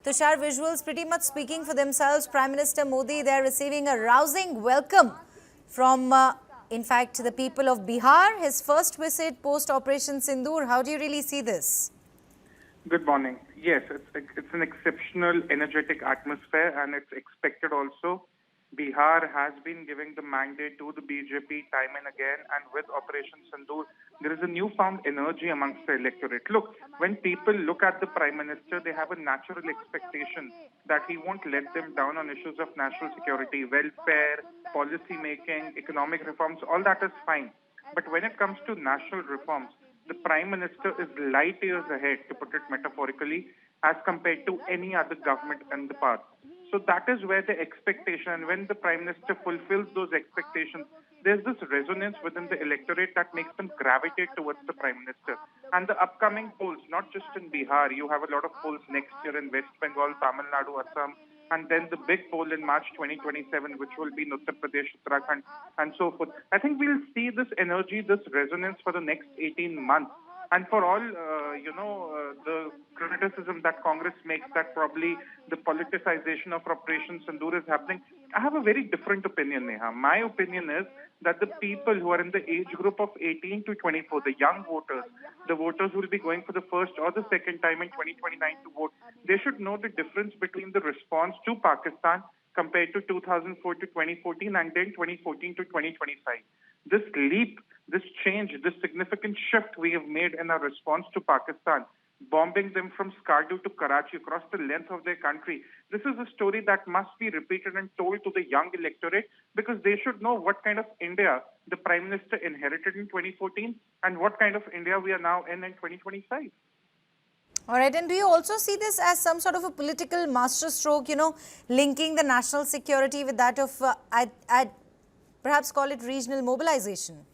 Tushar, visuals pretty much speaking for themselves. Prime Minister Modi, they're receiving a rousing welcome from, in fact, the people of Bihar. His first visit post-Operation Sindoor. How do you really see this? Good morning. Yes, it's an exceptional, energetic atmosphere, and it's expected also. Bihar has been giving the mandate to the BJP time and again, and with Operation Sindoor, there is a newfound energy amongst the electorate. Look, when people look at the Prime Minister, they have a natural expectation that he won't let them down on issues of national security, welfare, policy making, economic reforms, all that is fine. But when it comes to national reforms, the Prime Minister is light years ahead, to put it metaphorically, as compared to any other government in the past. So that is where the expectation, and when the Prime Minister fulfills those expectations, there's this resonance within the electorate that makes them gravitate towards the Prime Minister. And the upcoming polls, not just in Bihar, you have a lot of polls next year in West Bengal, Tamil Nadu, Assam, and then the big poll in March 2027, which will be in Uttar Pradesh, Uttarakhand, and so forth. I think we'll see this energy, this resonance for the next 18 months. And for all, the criticism that Congress makes that probably the politicization of Operation Sindoor is happening, I have a very different opinion, Neha. My opinion is that the people who are in the age group of 18 to 24, the young voters, the voters who will be going for the first or the second time in 2029 to vote, they should know the difference between the response to Pakistan compared to 2004 to 2014 and then 2014 to 2025. This leap, this change, this significant shift we have made in our response to Pakistan, bombing them from Skardu to Karachi across the length of their country. This is a story that must be repeated and told to the young electorate, because they should know what kind of India the Prime Minister inherited in 2014 and what kind of India we are now in 2025. All right, and do you also see this as some sort of a political masterstroke, linking the national security with that of, I'd perhaps call it regional mobilization?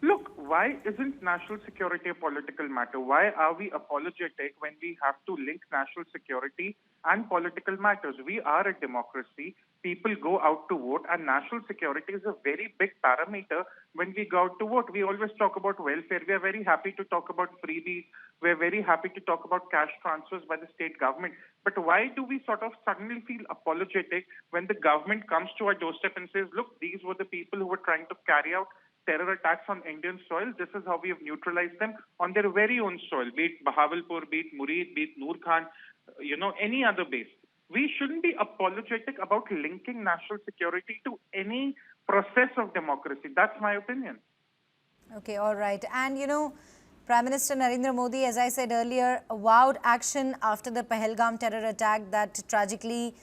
Look, why isn't national security a political matter? Why are we apologetic when we have to link national security and political matters? We are a democracy. People go out to vote, and national security is a very big parameter when we go out to vote. We always talk about welfare. We are very happy to talk about freebies. We are very happy to talk about cash transfers by the state government. But why do we sort of suddenly feel apologetic when the government comes to our doorstep and says, look, these were the people who were trying to carry out terror attacks on Indian soil. This is how we have neutralized them on their very own soil, be it Bahawalpur, be it Murid, be it Noor Khan, any other base. We shouldn't be apologetic about linking national security to any process of democracy. That's my opinion. Okay, all right. And, Prime Minister Narendra Modi, as I said earlier, vowed action after the Pahalgam terror attack that tragically,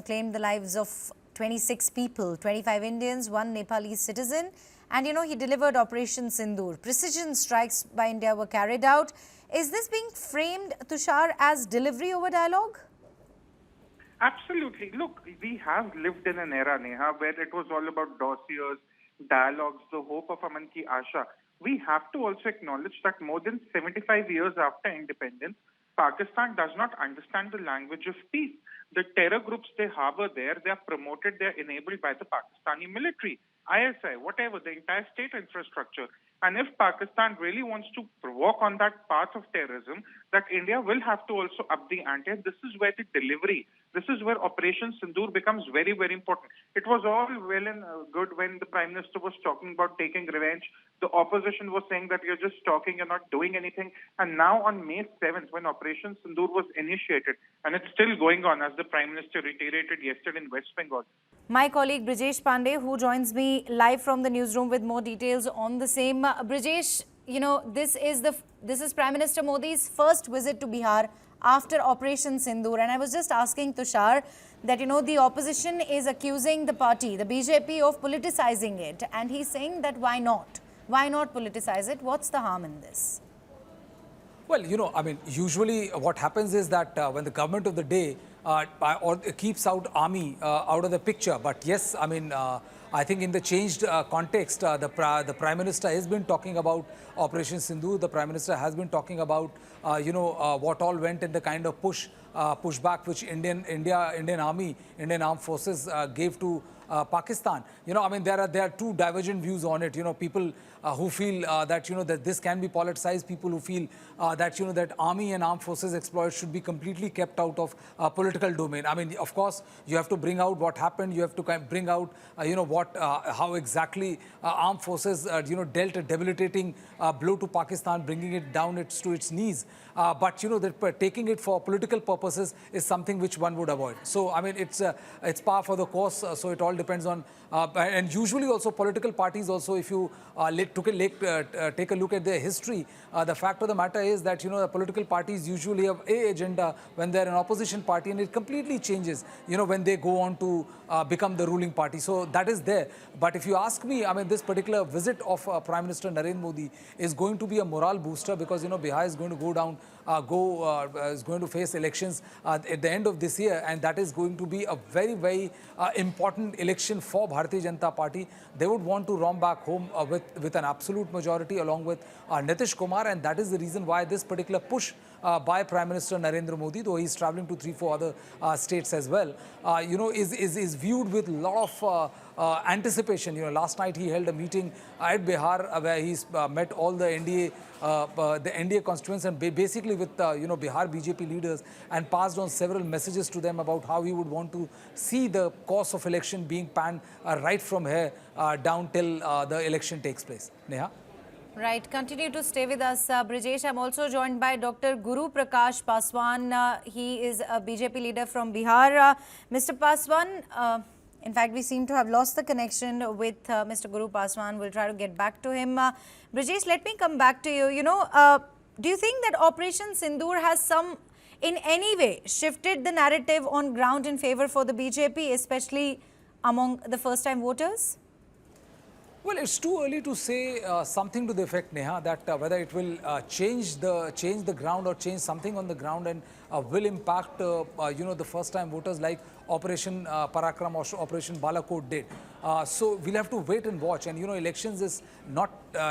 claimed the lives of 26 people, 25 Indians, 1 Nepalese citizen. And, he delivered Operation Sindoor. Precision strikes by India were carried out. Is this being framed, Tushar, as delivery over dialogue? Absolutely. Look, we have lived in an era, Neha, where it was all about dossiers, dialogues, the hope of Aman ki Asha. We have to also acknowledge that more than 75 years after independence, Pakistan does not understand the language of peace. The terror groups they harbor there, they are promoted, they are enabled by the Pakistani military, ISI, whatever, the entire state infrastructure. And if Pakistan really wants to walk on that path of terrorism, that India will have to also up the ante. And this is where the delivery, this is where Operation Sindoor becomes very, very important. It was all well and good when the Prime Minister was talking about taking revenge. The opposition was saying that you're just talking, you're not doing anything. And now on May 7th, when Operation Sindoor was initiated, and it's still going on, as the Prime Minister reiterated yesterday in West Bengal. My colleague Brijesh Pandey, who joins me live from the newsroom with more details on the same. Brijesh, this is Prime Minister Modi's first visit to Bihar after Operation Sindoor. And I was just asking Tushar that, the opposition is accusing the party, the BJP, of politicizing it. And he's saying that why not? Why not politicize it? What's the harm in this? Well, usually what happens is that when the government of the day keeps out army out of the picture. But yes, I think in the changed context, the Prime Minister has been talking about Operation Sindoor. The Prime Minister has been talking about, what all went in the kind of pushback which Indian Army, Indian Armed Forces gave to Pakistan. I mean, there are two divergent views on it. People who feel that, that this can be politicized, people who feel that, that army and armed forces exploits should be completely kept out of political domain. I mean, of course, you have to bring out what happened. You have to bring out, how exactly armed forces, dealt a debilitating blow to Pakistan, bringing it down to its knees. But, that taking it for political purposes is something which one would avoid. So, I mean, it's par for the course. So it all depends on, and usually also political parties also, if you take a look at their history, the fact of the matter is that, the political parties usually have a agenda when they're an opposition party, and it completely changes, when they go on to become the ruling party. So that is there. But if you ask me, I mean, this particular visit of Prime Minister Narendra Modi is going to be a morale booster because, Bihar is going to go down, is going to face elections at the end of this year, and that is going to be a very, very important election for Bharatiya Janata Party. They would want to roam back home with an absolute majority along with Nitish Kumar, and that is the reason why this particular push by Prime Minister Narendra Modi, though he's traveling to 3-4 other states as well, is viewed with a lot of anticipation. Last night he held a meeting at Bihar where he's met all the NDA constituents and basically with Bihar BJP leaders, and passed on several messages to them about how he would want to see the course of election being panned right from here down till the election takes place. Neha? Right. Continue to stay with us, Brijesh. I'm also joined by Dr. Guru Prakash Paswan. He is a BJP leader from Bihar. Mr. Paswan, in fact, we seem to have lost the connection with Mr. Guru Paswan. We'll try to get back to him. Brijesh, let me come back to you. Do you think that Operation Sindoor has in any way, shifted the narrative on ground in favor for the BJP, especially among the first-time voters? Well, it's too early to say something to the effect, Neha, that whether it will change the ground or change something on the ground and will impact, the first-time voters like Operation Parakram or Operation Balakot did. So we'll have to wait and watch. And, elections is not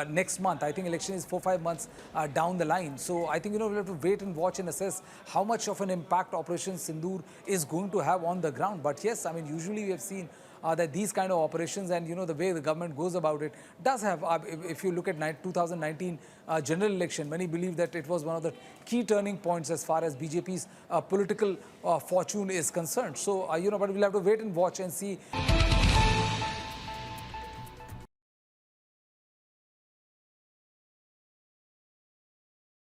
next month. I think election is 4-5 months down the line. So I think, we'll have to wait and watch and assess how much of an impact Operation Sindoor is going to have on the ground. But yes, I mean, usually we have seen that these kind of operations and, the way the government goes about it does have, if you look at 2019 general election, many believe that it was one of the key turning points as far as BJP's political fortune is concerned. So, but we'll have to wait and watch and see.